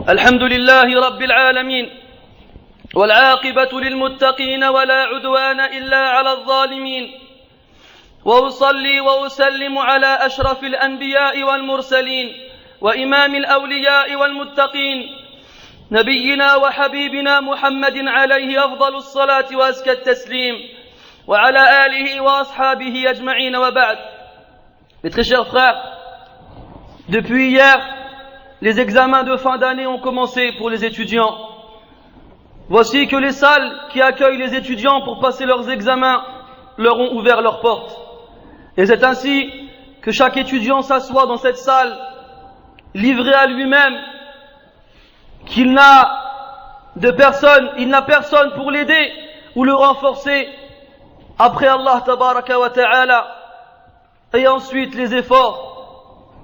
الحمد لله رب العالمين والعاقبة للمتقين ولا عدوان إلا على الظالمين وأصلي وأسلم على أشرف الأنبياء والمرسلين وإمام الأولياء والمتقين نبينا وحبيبنا محمد عليه أفضل الصلاة وأزكى التسليم وعلى آله وأصحابه أجمعين وبعد. Mes très chers frères, depuis hier, les examens de fin d'année ont commencé pour les étudiants. Voici que les salles qui accueillent les étudiants pour passer leurs examens leur ont ouvert leurs portes. Et c'est ainsi que chaque étudiant s'assoit dans cette salle, livré à lui-même, qu'il n'a personne pour l'aider ou le renforcer après Allah tabaraka wa ta'ala, et ensuite les efforts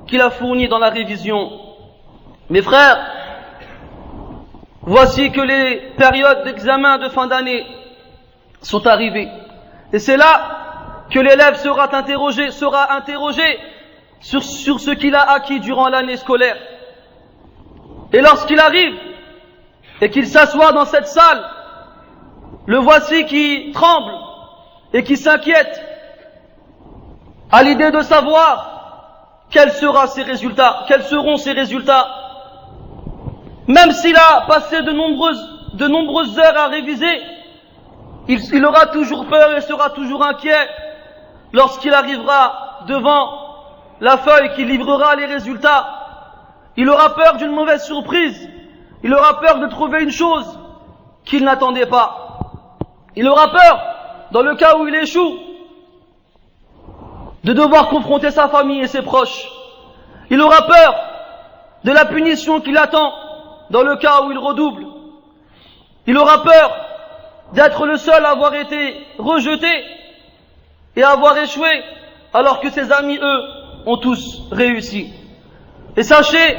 qu'il a fournis dans la révision. Mes frères, voici que les périodes d'examen de fin d'année sont arrivées. Et c'est là que l'élève sera interrogé sur ce qu'il a acquis durant l'année scolaire. Et lorsqu'il arrive et qu'il s'assoit dans cette salle, le voici qui tremble et qui s'inquiète à l'idée de savoir quels seront ses résultats. Même s'il a passé de nombreuses heures à réviser, il aura toujours peur et sera toujours inquiet lorsqu'il arrivera devant la feuille qui livrera les résultats. Il aura peur d'une mauvaise surprise. Il aura peur de trouver une chose qu'il n'attendait pas. Il aura peur, dans le cas où il échoue, de devoir confronter sa famille et ses proches. Il aura peur de la punition qui l'attend dans le cas où il redouble. Il aura peur d'être le seul à avoir été rejeté et à avoir échoué, alors que ses amis, eux, ont tous réussi. Et sachez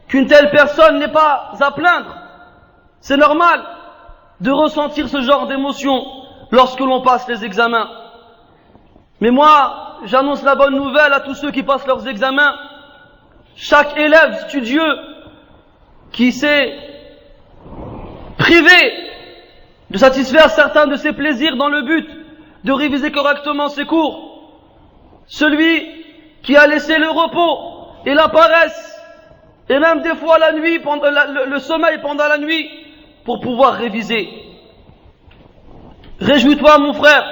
qu'une telle personne n'est pas à plaindre. C'est normal de ressentir ce genre d'émotion lorsque l'on passe les examens. Mais moi, j'annonce la bonne nouvelle à tous ceux qui passent leurs examens. Chaque élève studieux qui s'est privé de satisfaire certains de ses plaisirs dans le but de réviser correctement ses cours, celui qui a laissé le repos et la paresse, et même des fois la nuit, le sommeil pendant la nuit, pour pouvoir réviser. Réjouis-toi, mon frère,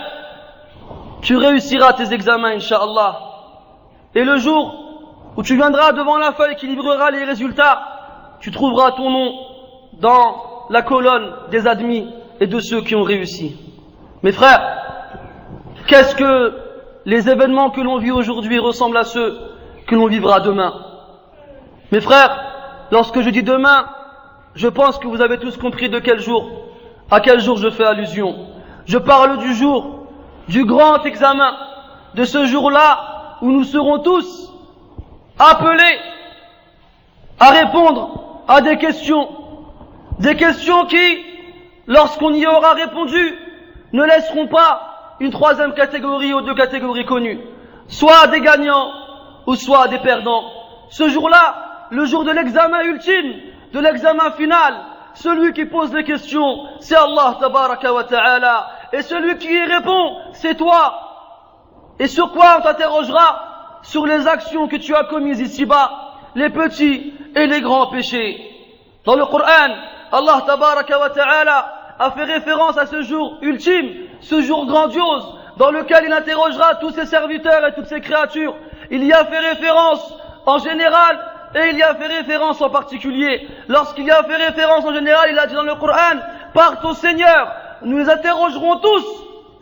tu réussiras tes examens, Inch'Allah. Et le jour où tu viendras devant la feuille qui livrera les résultats, tu trouveras ton nom dans la colonne des admis et de ceux qui ont réussi. Mes frères, qu'est-ce que les événements que l'on vit aujourd'hui ressemblent à ceux que l'on vivra demain? Mes frères, lorsque je dis demain, je pense que vous avez tous compris à quel jour je fais allusion. Je parle du jour du grand examen, de ce jour-là où nous serons tous appelés à répondre à des questions qui, lorsqu'on y aura répondu, ne laisseront pas une troisième catégorie ou deux catégories connues, soit des gagnants ou soit des perdants. Ce jour-là, le jour de l'examen ultime, de l'examen final, celui qui pose les questions, c'est Allah tabaraka wa ta'ala, et celui qui y répond, c'est toi. Et sur quoi on t'interrogera? Sur les actions que tu as commises ici-bas, les petits et les grands péchés. Dans le Coran, Allah tabaraka wa ta'ala a fait référence à ce jour ultime, ce jour grandiose, dans lequel il interrogera tous ses serviteurs et toutes ses créatures. Il y a fait référence en général et il y a fait référence en particulier. Lorsqu'il y a fait référence en général, il a dit dans le Coran, par ton Seigneur, nous les interrogerons tous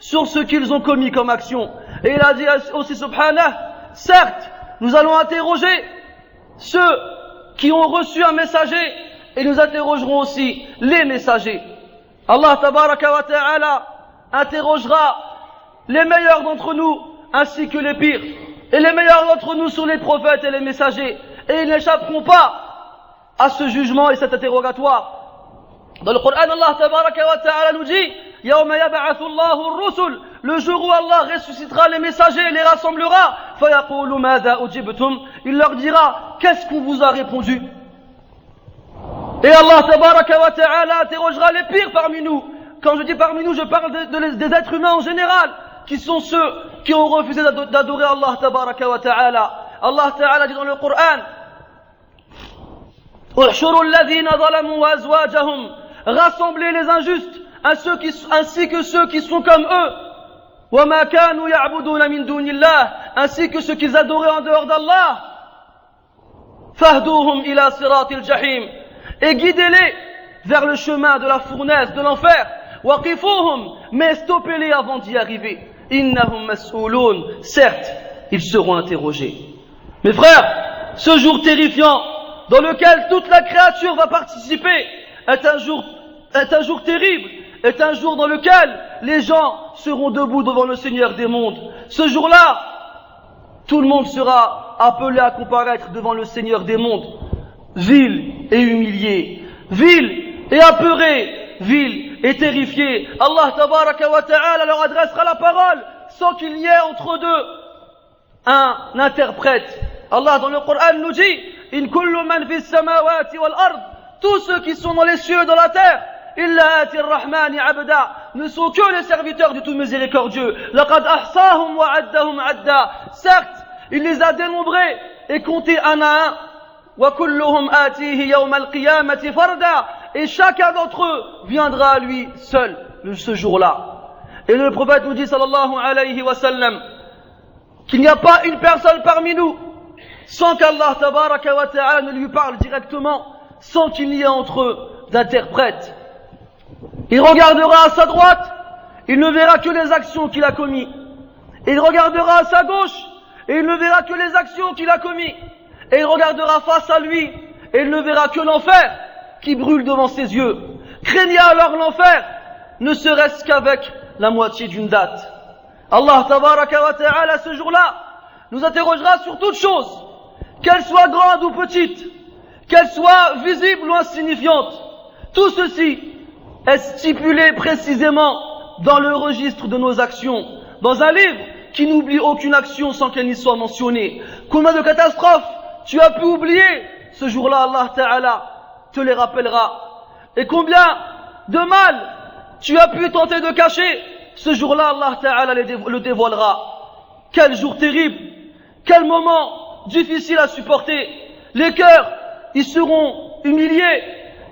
sur ce qu'ils ont commis comme action. Et il a dit aussi subhanah, certes, nous allons interroger ceux qui ont reçu un messager et nous interrogerons aussi les messagers. Allah tabaraka wa ta'ala interrogera les meilleurs d'entre nous ainsi que les pires. Et les meilleurs d'entre nous sont les prophètes et les messagers. Et ils n'échapperont pas à ce jugement et cet interrogatoire. Dans le Coran, Allah tabaraka wa ta'ala nous dit Yawma yab'athu Allahu ar-rusul, le jour où Allah ressuscitera les messagers et les rassemblera, fayaqulu madha ujibtum, il leur dira qu'est-ce qu'on vous a répondu? Et Allah tabaraka wa ta'ala interrogera les pires parmi nous. Quand je dis parmi nous, je parle des êtres humains en général, qui sont ceux qui ont refusé d'adorer Allah tabaraka wa ta'ala. Allah ta'ala dit dans le Coran, rassemblez les injustes ainsi que ceux qui sont comme eux, ainsi que ceux qu'ils adoraient en dehors d'Allah, et guidez-les vers le chemin de la fournaise, de l'enfer. Mais stoppez-les avant d'y arriver. Certes, ils seront interrogés. Mes frères, ce jour terrifiant dans lequel toute la créature va participer est un jour terrible, est un jour dans lequel les gens seront debout devant le Seigneur des mondes. Ce jour-là, tout le monde sera appelé à comparaître devant le Seigneur des mondes, vil et humilié, vil et apeuré, vil et terrifié. Allah tabaraka wa ta'ala leur adressera la parole sans qu'il y ait entre deux un interprète. Allah dans le Coran nous dit, in kullu man fis samawati wal ard, tous ceux qui sont dans les cieux et dans la terre, illa ati ar-rahmani abda, ne sont que les serviteurs du tout miséricordieux. Laqad ahsahum wa addahum adda, certes, il les a dénombrés et comptés un à un. Wa kulluhum atihi yawm al-qiyamati farda, et chacun d'entre eux viendra à lui seul ce jour-là. Et le prophète nous dit sallallahu alayhi wa sallam qu'il n'y a pas une personne parmi nous sans qu'Allah tabaraka wa ta'ala ne lui parle directement, sans qu'il n'y ait entre eux d'interprète. Il regardera à sa droite, il ne verra que les actions qu'il a commises. Il regardera à sa gauche, et il ne verra que les actions qu'il a commises. Et il regardera face à lui, et il ne verra que l'enfer qui brûle devant ses yeux. Craignez alors l'enfer, ne serait-ce qu'avec la moitié d'une date. Allah tabaraka wa ta'ala ce jour-là nous interrogera sur toutes choses, qu'elles soient grandes ou petites, qu'elles soient visibles ou insignifiantes. Tout ceci est stipulé précisément dans le registre de nos actions, dans un livre qui n'oublie aucune action sans qu'elle n'y soit mentionnée. Combien de catastrophes tu as pu oublier, ce jour-là Allah Ta'ala te les rappellera. Et combien de mal tu as pu tenter de cacher, ce jour-là Allah Ta'ala le dévoilera. Quel jour terrible, quel moment difficile à supporter. Les cœurs, ils seront humiliés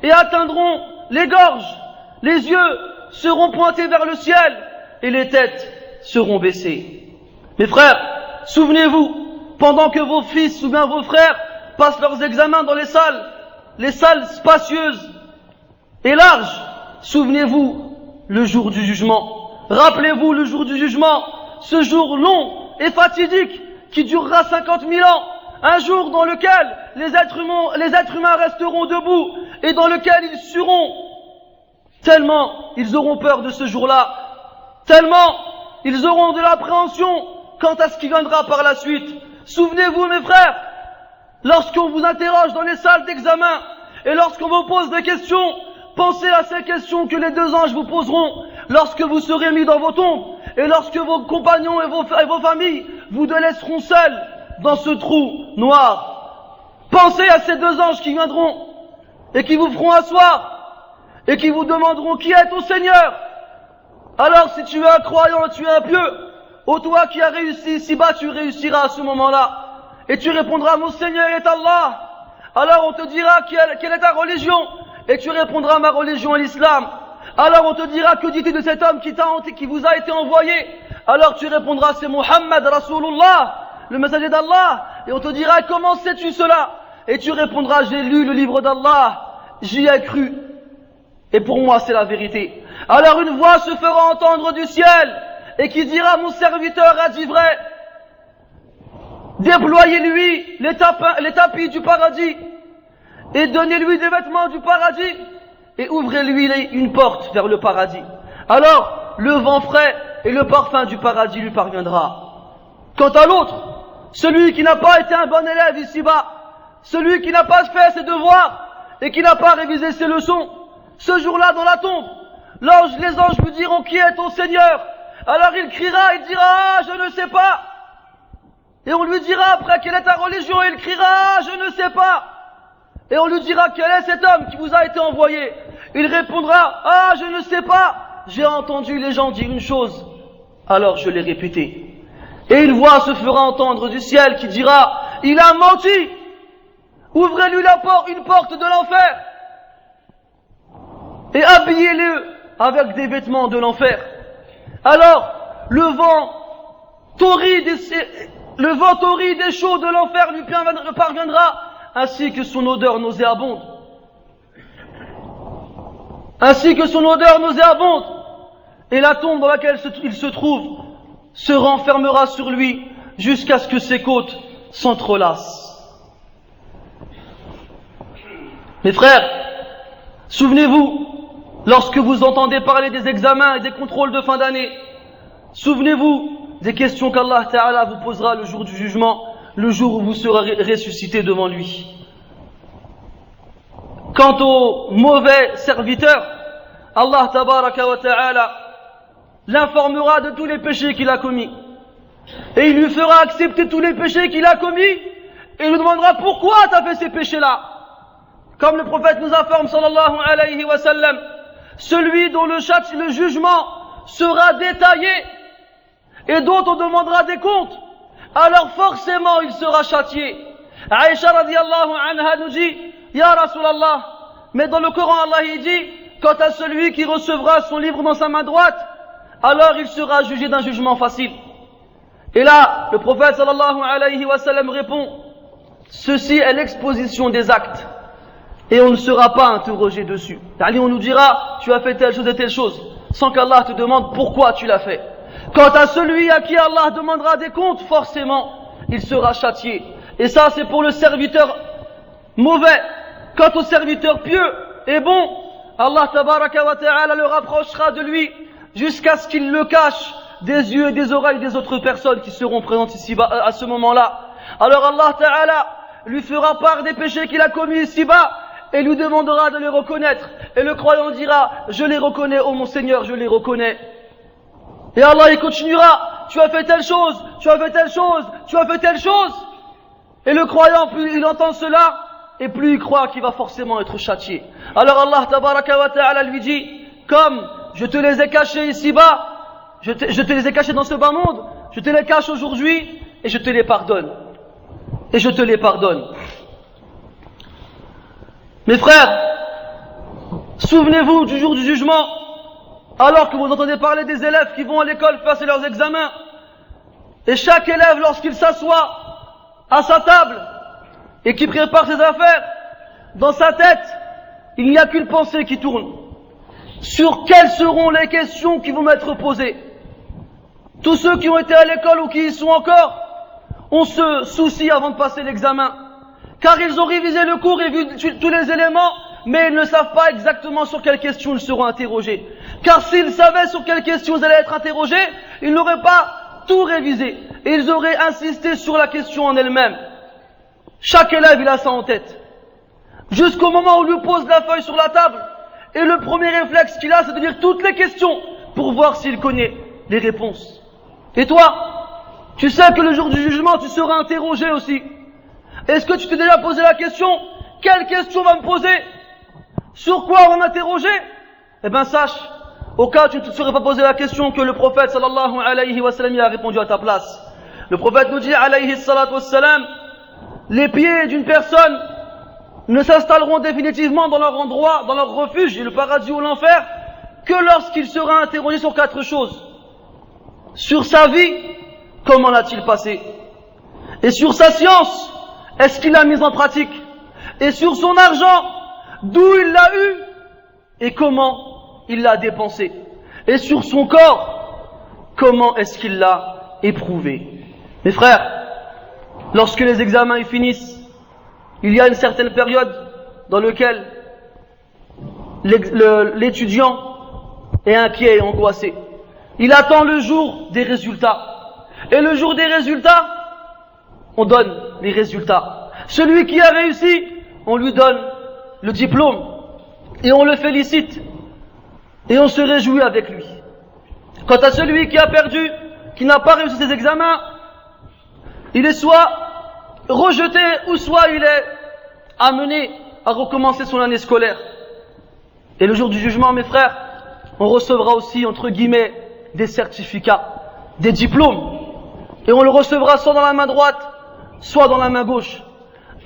et atteindront les gorges. Les yeux seront pointés vers le ciel et les têtes seront baissées. Mes frères, souvenez-vous, pendant que vos fils ou bien vos frères passent leurs examens dans les salles spacieuses et larges, souvenez-vous le jour du jugement. Rappelez-vous le jour du jugement, ce jour long et fatidique qui durera 50 000 ans, un jour dans lequel les êtres humains resteront debout et dans lequel ils sueront, tellement ils auront peur de ce jour-là, tellement ils auront de l'appréhension quant à ce qui viendra par la suite. Souvenez-vous mes frères, lorsqu'on vous interroge dans les salles d'examen et lorsqu'on vous pose des questions, pensez à ces questions que les deux anges vous poseront lorsque vous serez mis dans vos tombes et lorsque vos compagnons et vos familles vous laisseront seuls dans ce trou noir. Pensez à ces deux anges qui viendront et qui vous feront asseoir et qui vous demanderont qui est ton Seigneur. Alors si tu es un croyant, tu es un pieux, ô toi qui as réussi ici-bas, tu réussiras à ce moment-là. Et tu répondras, mon Seigneur est Allah. Alors on te dira, quelle est ta religion? Et tu répondras, ma religion est l'islam. Alors on te dira, que dis-tu de cet homme qui vous a été envoyé? Alors tu répondras, c'est Muhammad Rasulullah, le messager d'Allah. Et on te dira, comment sais-tu cela? Et tu répondras, j'ai lu le livre d'Allah, j'y ai cru. Et pour moi c'est la vérité. Alors une voix se fera entendre du ciel, et qui dira, mon serviteur a dit vrai. Déployez-lui les tapis du paradis, et donnez-lui des vêtements du paradis, et ouvrez-lui une porte vers le paradis. Alors, le vent frais et le parfum du paradis lui parviendra. Quant à l'autre, celui qui n'a pas été un bon élève ici-bas, celui qui n'a pas fait ses devoirs, et qui n'a pas révisé ses leçons, ce jour-là dans la tombe, les anges lui diront, qui est ton Seigneur? Alors il criera, il dira, ah, je ne sais pas. Et on lui dira après, quelle est ta religion? Et il criera, ah, je ne sais pas. Et on lui dira, quel est cet homme qui vous a été envoyé? Il répondra, ah, je ne sais pas, j'ai entendu les gens dire une chose, alors je l'ai répétée. Et une voix se fera entendre du ciel qui dira, il a menti, ouvrez-lui une porte de l'enfer et habillez-le avec des vêtements de l'enfer. Alors le vent torride et chaud de l'enfer lui parviendra, ainsi que son odeur nauséabonde. Et la tombe dans laquelle il se trouve se renfermera sur lui jusqu'à ce que ses côtes s'entrelacent. Mes frères, souvenez-vous, lorsque vous entendez parler des examens et des contrôles de fin d'année, souvenez-vous des questions qu'Allah Ta'ala vous posera le jour du jugement, le jour où vous serez ressuscité devant lui. Quant au mauvais serviteur, Allah Tabaraka wa Ta'ala l'informera de tous les péchés qu'il a commis. Et il lui fera accepter tous les péchés qu'il a commis, et il lui demandera pourquoi tu as fait ces péchés-là. Comme le prophète nous informe, sallallahu alayhi wa sallam, celui dont le jugement sera détaillé et dont on demandera des comptes, alors forcément il sera châtié. Aïcha radiallahu anha nous dit, Ya Rasulallah, mais dans le Coran Allah il dit, quant à celui qui recevra son livre dans sa main droite, alors il sera jugé d'un jugement facile. Et là, le prophète sallallahu alayhi wa sallam répond, ceci est l'exposition des actes. Et on ne sera pas interrogé dessus. On nous dira, tu as fait telle chose et telle chose, sans qu'Allah te demande pourquoi tu l'as fait. Quant à celui à qui Allah demandera des comptes, forcément, il sera châtié. Et ça, c'est pour le serviteur mauvais. Quant au serviteur pieux et bon, Allah tabaraka wa ta'ala le rapprochera de lui jusqu'à ce qu'il le cache des yeux et des oreilles des autres personnes qui seront présentes ici-bas à ce moment-là. Alors Allah ta'ala lui fera part des péchés qu'il a commis ici-bas et lui demandera de les reconnaître. Et le croyant dira, je les reconnais, ô mon Seigneur, je les reconnais. Et Allah il continuera, tu as fait telle chose, tu as fait telle chose, tu as fait telle chose. Et le croyant, plus il entend cela, et plus il croit qu'il va forcément être châtié. Alors Allah tabaraka wa ta'ala lui dit, comme je te les ai cachés ici-bas, je te les ai cachés dans ce bas monde, je te les cache aujourd'hui, et je te les pardonne. Et je te les pardonne. Mes frères, souvenez-vous du jour du jugement, alors que vous entendez parler des élèves qui vont à l'école passer leurs examens, et chaque élève, lorsqu'il s'assoit à sa table et qui prépare ses affaires, dans sa tête, il n'y a qu'une pensée qui tourne. Sur quelles seront les questions qui vont m'être posées? Tous ceux qui ont été à l'école ou qui y sont encore, on se soucie avant de passer l'examen, car ils ont révisé le cours et vu tous les éléments, mais ils ne savent pas exactement sur quelles questions ils seront interrogés. Car s'ils savaient sur quelles questions ils allaient être interrogés, ils n'auraient pas tout révisé, et ils auraient insisté sur la question en elle-même. Chaque élève, il a ça en tête. Jusqu'au moment où on lui pose la feuille sur la table, et le premier réflexe qu'il a, c'est de lire toutes les questions, pour voir s'il connaît les réponses. Et toi, tu sais que le jour du jugement, tu seras interrogé aussi. Est-ce que tu t'es déjà posé la question, quelle question va me poser? Sur quoi on va m'interroger? Eh bien sache, au cas où tu ne te serais pas posé la question, que le prophète sallallahu alayhi wa sallam a répondu à ta place. Le prophète nous dit alayhi salatu wassalam, les pieds d'une personne ne s'installeront définitivement dans leur endroit, dans leur refuge, le paradis ou l'enfer, que lorsqu'il sera interrogé sur 4 choses. Sur sa vie, comment l'a-t-il passé? Et sur sa science, est-ce qu'il l'a mise en pratique? Et sur son argent, d'où il l'a eu et comment il l'a dépensé? Et sur son corps, comment est-ce qu'il l'a éprouvé? Mes frères, lorsque les examens y finissent, il y a une certaine période dans laquelle l'étudiant est inquiet et angoissé. Il attend le jour des résultats. Et le jour des résultats, on donne les résultats. Celui qui a réussi, on lui donne le diplôme et on le félicite et on se réjouit avec lui. Quant à celui qui a perdu, qui n'a pas réussi ses examens, il est soit rejeté ou soit il est amené à recommencer son année scolaire. Et le jour du jugement, mes frères, on recevra aussi, entre guillemets, des certificats, des diplômes. Et on le recevra soit dans la main droite, soit dans la main gauche.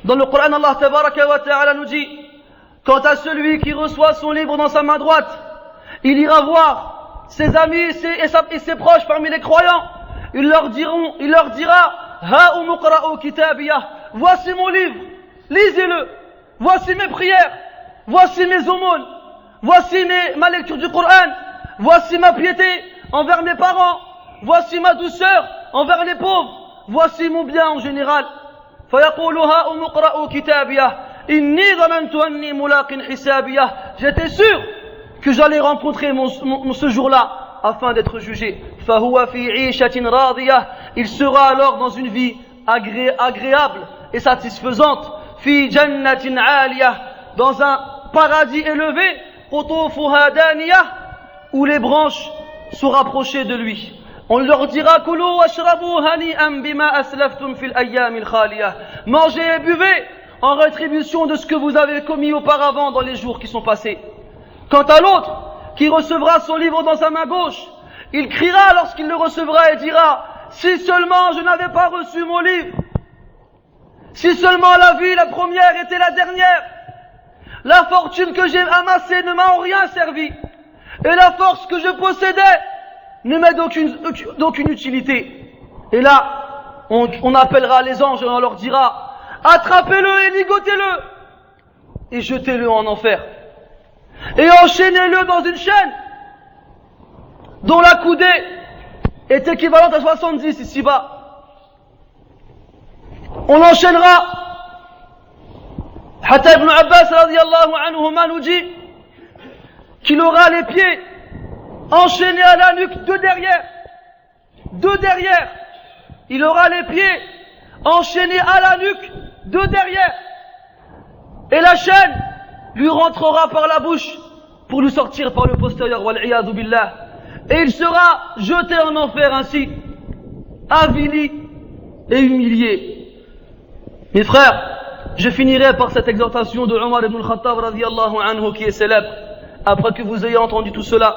Dans le Coran, Allah Tabaraka wa Ta'ala nous dit, quant à celui qui reçoit son livre dans sa main droite, il ira voir ses amis et ses proches parmi les croyants. Il leur dira, Ha'um uqra'u kitabiyah, voici mon livre, lisez-le. Voici mes prières, voici mes aumônes, voici ma lecture du Coran, voici ma piété envers mes parents, voici ma douceur envers les pauvres, voici mon bien en général. فيقول هاؤم اقرأوا كتابيه إني ظننت أني ملاق حسابيه. J'étais sûr que j'allais rencontrer ce jour-là afin d'être jugé. فهو في عيشة راضية. Il sera alors dans une vie agréable et satisfaisante. في جنة عالية. Dans un paradis élevé. قطوفها دانية. Où les branches sont rapprochées de lui. On leur dira كلوا واشربوا هنيئا بما أسلفتم في الأيام الخالية. Mangez et buvez en rétribution de ce que vous avez commis auparavant dans les jours qui sont passés. Quant à l'autre qui recevra son livre dans sa main gauche, il criera lorsqu'il le recevra et dira: si seulement je n'avais pas reçu mon livre, si seulement la vie, la première était la dernière, la fortune que j'ai amassée ne m'a en rien servi, et la force que je possédais ne m'est d'aucune utilité. Et là, on appellera les anges et on leur dira: attrapez-le et ligotez-le et jetez-le en enfer et enchaînez-le dans une chaîne dont la coudée est équivalente à 70 ici-bas. On l'enchaînera. Hatta ibn Abbas radiyallahu anhuma nous dit qu'il aura les pieds enchaînés à la nuque de derrière. Il aura les pieds enchaînés à la nuque de derrière. Et la chaîne lui rentrera par la bouche pour lui sortir par le postérieur. Wal'iyadu billah. Et il sera jeté en enfer ainsi, avili et humilié. Mes frères, je finirai par cette exhortation de Omar ibn al-Khattab radiyallahu anhu qui est célèbre. Après que vous ayez entendu tout cela,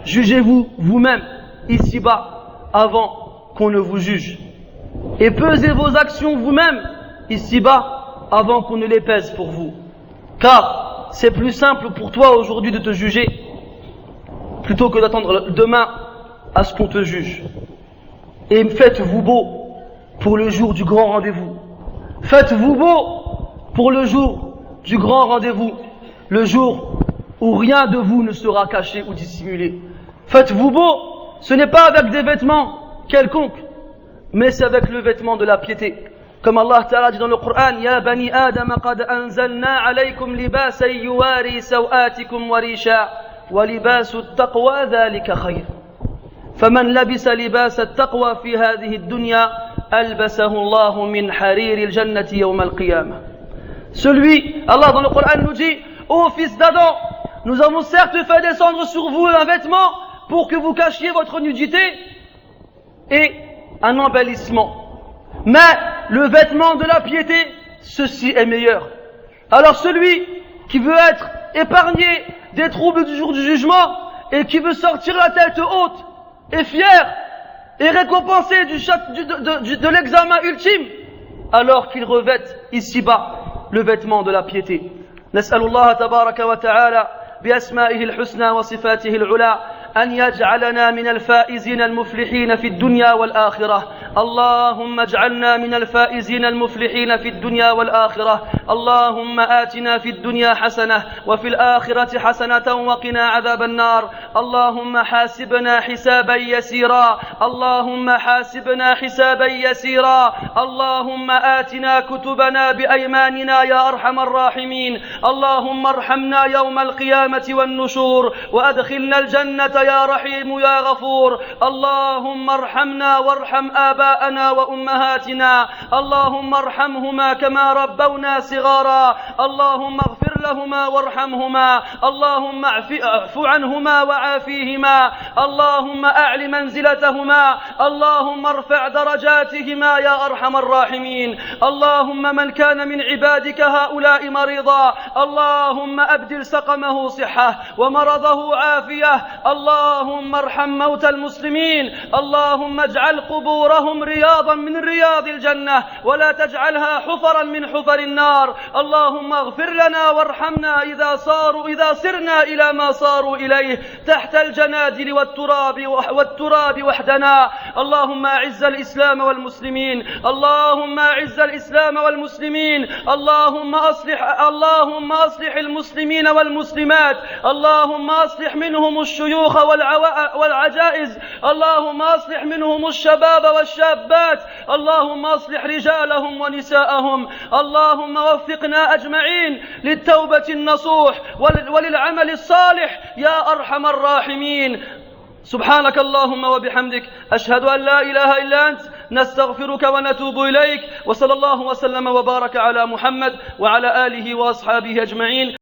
jugez-vous vous-même ici-bas avant qu'on ne vous juge. Et pesez vos actions vous-même ici-bas avant qu'on ne les pèse pour vous. Car c'est plus simple pour toi aujourd'hui de te juger plutôt que d'attendre demain à ce qu'on te juge. Et faites-vous beau pour le jour du grand rendez-vous. Faites-vous beau pour le jour du grand rendez-vous, le jour où rien de vous ne sera caché ou dissimulé. Faites-vous beau, ce n'est pas avec des vêtements quelconques, mais c'est avec le vêtement de la piété. Comme Allah Ta'ala dit dans le Coran: Ya bani Adam qad anzalna alaykum libasan yuwari sawatikum wa risha wa libasu at-taqwa dhalika khayr. Faman labisa libas at-taqwa fi hadhihi ad-dunya albasahu Allah min harir al-jannati yawm al-qiyamah. Celui, Allah dans le Coran nous dit: ô fils d'Adam, nous avons certes fait descendre sur vous un vêtement pour que vous cachiez votre nudité et un embellissement. Mais le vêtement de la piété, ceci est meilleur. Alors celui qui veut être épargné des troubles du jour du jugement et qui veut sortir la tête haute et fier et récompensé de l'examen ultime, alors qu'il revête ici-bas le vêtement de la piété. Nas'alullah tabaraka wa ta'ala بأسمائه الحسنى وصفاته العلى أن يجعلنا من الفائزين المفلحين في الدنيا والآخرة. اللهم اجعلنا من الفائزين المفلحين في الدنيا والآخرة. اللهم آتنا في الدنيا حسنة وفي الآخرة حسنة وقنا عذاب النار. اللهم حاسبنا حسابا يسيرا. اللهم حاسبنا حسابا يسيرا. اللهم آتنا كتبنا بأيماننا يا أرحم الراحمين. اللهم ارحمنا يوم القيامة والنشور وأدخلنا الجنة يا رحيم يا غفور. اللهم ارحمنا وارحم آباءنا وأمهاتنا. اللهم ارحمهما كما ربونا صغارا. اللهم اغفر لهما وارحمهما، اللهم اعف عنهما وعافيهما، اللهم أعل منزلتهما، اللهم ارفع درجاتهما يا أرحم الراحمين. اللهم من كان من عبادك هؤلاء مريضا، اللهم أبدل سقمه صحة ومرضه عافية، اللهم ارحم موتى المسلمين، اللهم اجعل قبورهم رياضا من رياض الجنة ولا تجعلها حفرا من حفر النار. اللهم اغفر لنا وارحمنا إذا سرنا إلى ما صاروا إليه تحت الجنادل والتراب وحدنا. اللهم أعز الإسلام والمسلمين، اللهم أعز الإسلام والمسلمين، اللهم أصلح المسلمين والمسلمات، اللهم أصلح منهم الشيوخ والعجائز، اللهم أصلح منهم الشباب والشابات، اللهم أصلح رجالهم ونساءهم، اللهم وفقنا أجمعين للتوبة النصوح وللعمل الصالح يا أرحم الراحمين. سبحانك اللهم وبحمدك، أشهد أن لا إله إلا أنت، نستغفرك ونتوب إليك، وصلى الله وسلم وبارك على محمد وعلى آله وأصحابه أجمعين.